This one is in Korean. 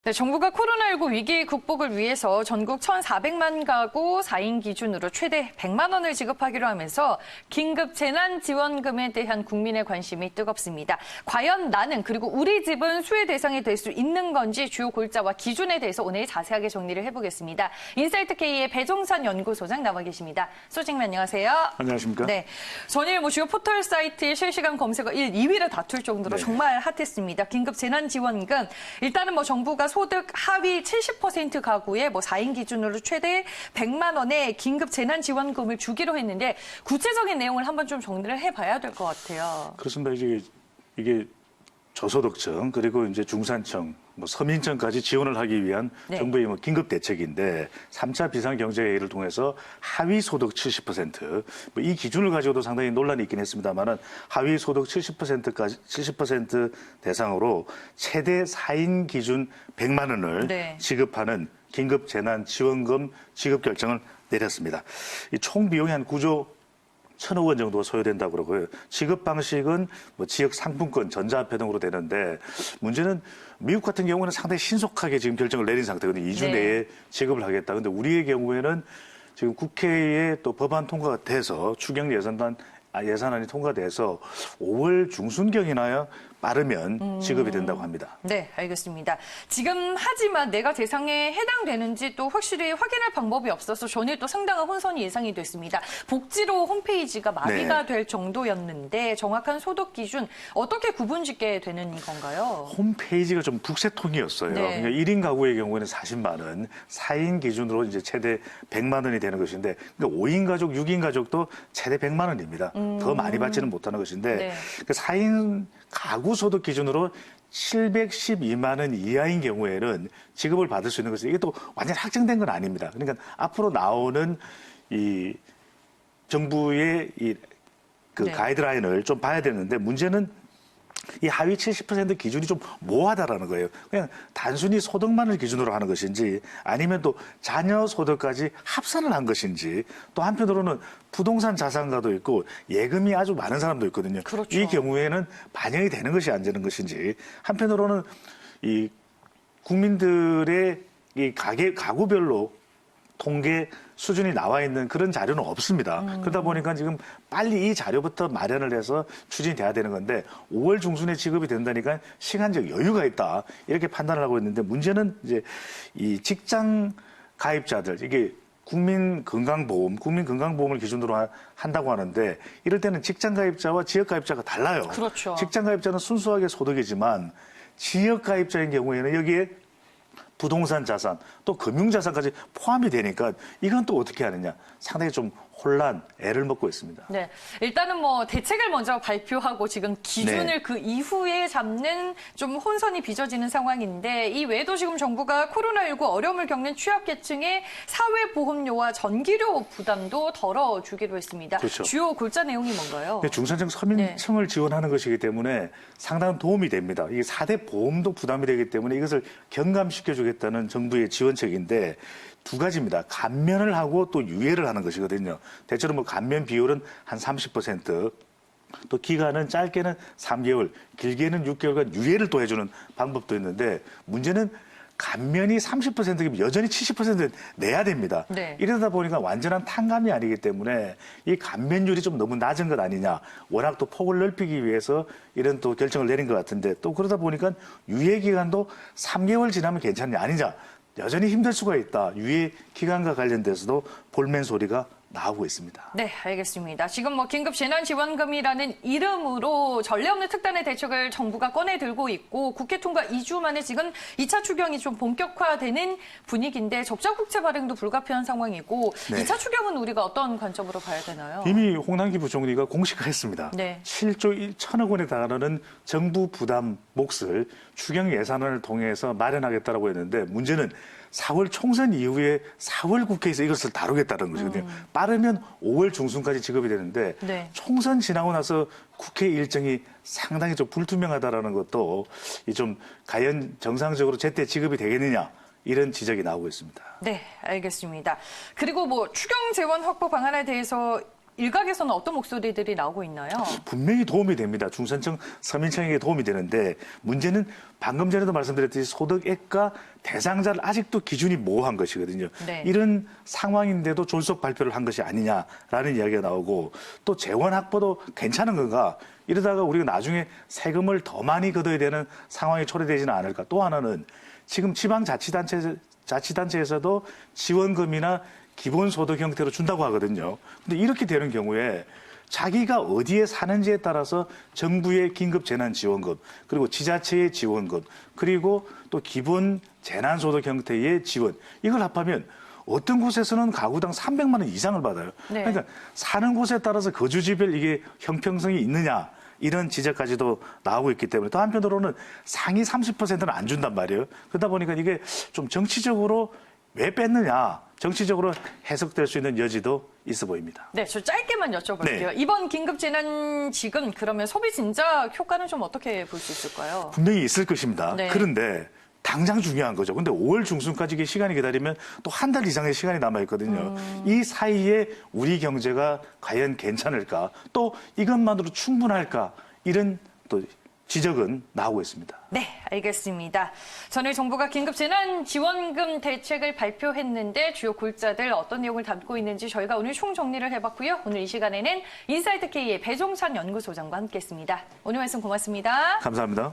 네, 정부가 코로나19 위기 극복을 위해서 전국 1,400만 가구 4인 기준으로 최대 100만 원을 지급하기로 하면서 긴급 재난지원금에 대한 국민의 관심이 뜨겁습니다. 과연 나는 그리고 우리 집은 수혜 대상이 될 수 있는 건지 주요 골자와 기준에 대해서 오늘 자세하게 정리를 해보겠습니다. 인사이트K의 배종산 연구소장 나와 계십니다. 소장님 안녕하세요. 안녕하십니까? 네, 전일 주요 포털 사이트의 실시간 검색어 1, 2위를 다툴 정도로 정말 핫했습니다. 긴급 재난지원금 일단은 정부가 소득 하위 70% 가구에 4인 기준으로 최대 100만 원의 긴급 재난지원금을 주기로 했는데 구체적인 내용을 한번 좀 정리를 해봐야 될 것 같아요. 그렇습니다. 이게 저소득층 그리고 이제 중산층, 서민층까지 지원을 하기 위한 정부의 긴급 대책인데 3차 비상경제회의를 통해서 하위 소득 70%, 이 기준을 가지고도 상당히 논란이 있긴 했습니다만은 하위 소득 70% 대상으로 최대 4인 기준 100만 원을 지급하는 긴급 재난 지원금 지급 결정을 내렸습니다. 이 총 비용이 한 9조 1,000억 원 정도 소요된다고 그러고요. 지급 방식은 지역 상품권, 전자화폐 등으로 되는데 문제는 미국 같은 경우는 상당히 신속하게 지금 결정을 내린 상태거든요. 2주 내에 지급을 하겠다. 근데 우리의 경우에는 지금 국회에 또 법안 통과가 돼서 추경 예산안이 통과돼서 5월 중순경이나야 빠르면 지급이 된다고 합니다. 네, 알겠습니다. 지금 하지만 내가 대상에 해당되는지 또 확실히 확인할 방법이 없어서 전일 또 상당한 혼선이 예상이 됐습니다. 복지로 홈페이지가 마비가 될 정도였는데 정확한 소득 기준 어떻게 구분짓게 되는 건가요? 홈페이지가 좀 북새통이었어요. 그러니까 1인 가구의 경우에는 40만 원, 4인 기준으로 이제 최대 100만 원이 되는 것인데 그러니까 5인 가족, 6인 가족도 최대 100만 원입니다. 더 많이 받지는 못하는 것인데 그러니까 4인 가구 소득 기준으로 712만 원 이하인 경우에는 지급을 받을 수 있는 것이 이게 또 완전 확정된 건 아닙니다. 그러니까 앞으로 나오는 이 정부의 가이드라인을 좀 봐야 되는데 문제는 이 하위 70% 기준이 좀 모호하다라는 거예요. 그냥 단순히 소득만을 기준으로 하는 것인지 아니면 또 자녀 소득까지 합산을 한 것인지 또 한편으로는 부동산 자산가도 있고 예금이 아주 많은 사람도 있거든요. 그렇죠. 이 경우에는 반영이 되는 것이 안 되는 것인지 한편으로는 이 국민들의 이 가구별로 통계 수준이 나와 있는 그런 자료는 없습니다. 그러다 보니까 지금 빨리 이 자료부터 마련을 해서 추진이 돼야 되는 건데 5월 중순에 지급이 된다니까 시간적 여유가 있다. 이렇게 판단을 하고 있는데 문제는 이제 이 직장 가입자들 이게 국민건강보험을 기준으로 한다고 하는데 이럴 때는 직장 가입자와 지역 가입자가 달라요. 그렇죠. 직장 가입자는 순수하게 소득이지만 지역 가입자인 경우에는 여기에 부동산 자산, 또 금융자산까지 포함이 되니까 이건 또 어떻게 하느냐. 상당히 좀 애를 먹고 있습니다. 네, 일단은 대책을 먼저 발표하고 지금 기준을 그 이후에 잡는 좀 혼선이 빚어지는 상황인데 이 외에도 지금 정부가 코로나19 어려움을 겪는 취약계층의 사회보험료와 전기료 부담도 덜어주기로 했습니다. 그렇죠. 주요 골자 내용이 뭔가요? 중산층 서민층을 지원하는 것이기 때문에 상당한 도움이 됩니다. 이게 4대 보험도 부담이 되기 때문에 이것을 경감시켜주겠다는 정부의 지원책인데 두 가지입니다. 감면을 하고 또 유예를 하는 것이거든요. 대체로 감면 비율은 한 30%, 또 기간은 짧게는 3개월, 길게는 6개월간 유예를 또 해주는 방법도 있는데 문제는 감면이 30%이면 여전히 70% 내야 됩니다. 이러다 보니까 완전한 탕감이 아니기 때문에 이 감면율이 좀 너무 낮은 것 아니냐. 워낙 또 폭을 넓히기 위해서 이런 또 결정을 내린 것 같은데 또 그러다 보니까 유예 기간도 3개월 지나면 괜찮냐 아니냐. 여전히 힘들 수가 있다. 유예 기간과 관련돼서도 볼멘 소리가 나오고 있습니다. 네, 알겠습니다. 지금 긴급 재난지원금이라는 이름으로 전례 없는 특단의 대책을 정부가 꺼내 들고 있고 국회 통과 2주 만에 지금 2차 추경이 좀 본격화되는 분위기인데 적자국채 발행도 불가피한 상황이고 2차 추경은 우리가 어떤 관점으로 봐야 되나요? 이미 홍남기 부총리가 공식화했습니다. 7조 1천억 원에 달하는 정부 부담 몫을 추경 예산안을 통해서 마련하겠다라고 했는데 문제는 4월 총선 이후에 4월 국회에서 이것을 다루겠다는 것이거든요. 빠르면 5월 중순까지 지급이 되는데 총선 지나고 나서 국회 일정이 상당히 좀 불투명하다라는 것도 좀 과연 정상적으로 제때 지급이 되겠느냐 이런 지적이 나오고 있습니다. 네, 알겠습니다. 그리고 추경 재원 확보 방안에 대해서 일각에서는 어떤 목소리들이 나오고 있나요? 분명히 도움이 됩니다. 중산층, 서민층에게 도움이 되는데 문제는 방금 전에도 말씀드렸듯이 소득액과 대상자를 아직도 기준이 모호한 것이거든요. 네. 이런 상황인데도 졸속 발표를 한 것이 아니냐라는 이야기가 나오고 또 재원 확보도 괜찮은 건가? 이러다가 우리가 나중에 세금을 더 많이 걷어야 되는 상황이 초래되지는 않을까? 또 하나는 지금 자치단체에서도 지원금이나 기본소득 형태로 준다고 하거든요. 근데 이렇게 되는 경우에 자기가 어디에 사는지에 따라서 정부의 긴급재난지원금, 그리고 지자체의 지원금, 그리고 또 기본 재난소득 형태의 지원, 이걸 합하면 어떤 곳에서는 가구당 300만 원 이상을 받아요. 네. 그러니까 사는 곳에 따라서 거주지별 이게 형평성이 있느냐, 이런 지적까지도 나오고 있기 때문에 또 한편으로는 상위 30%는 안 준단 말이에요. 그러다 보니까 이게 좀 정치적으로 왜 뺐느냐, 정치적으로 해석될 수 있는 여지도 있어 보입니다. 네, 저 짧게만 여쭤볼게요. 네. 이번 긴급재난지금 그러면 소비 진작 효과는 좀 어떻게 볼 수 있을까요? 분명히 있을 것입니다. 네. 그런데 당장 중요한 거죠. 근데 5월 중순까지 이게 시간이 기다리면 또 한 달 이상의 시간이 남아있거든요. 이 사이에 우리 경제가 과연 괜찮을까? 또 이것만으로 충분할까? 이런 또 지적은 나오고 있습니다. 네, 알겠습니다. 전일 정부가 긴급재난지원금 대책을 발표했는데 주요 골자들 어떤 내용을 담고 있는지 저희가 오늘 총정리를 해봤고요. 오늘 이 시간에는 인사이트K의 배종찬 연구소장과 함께했습니다. 오늘 말씀 고맙습니다. 감사합니다.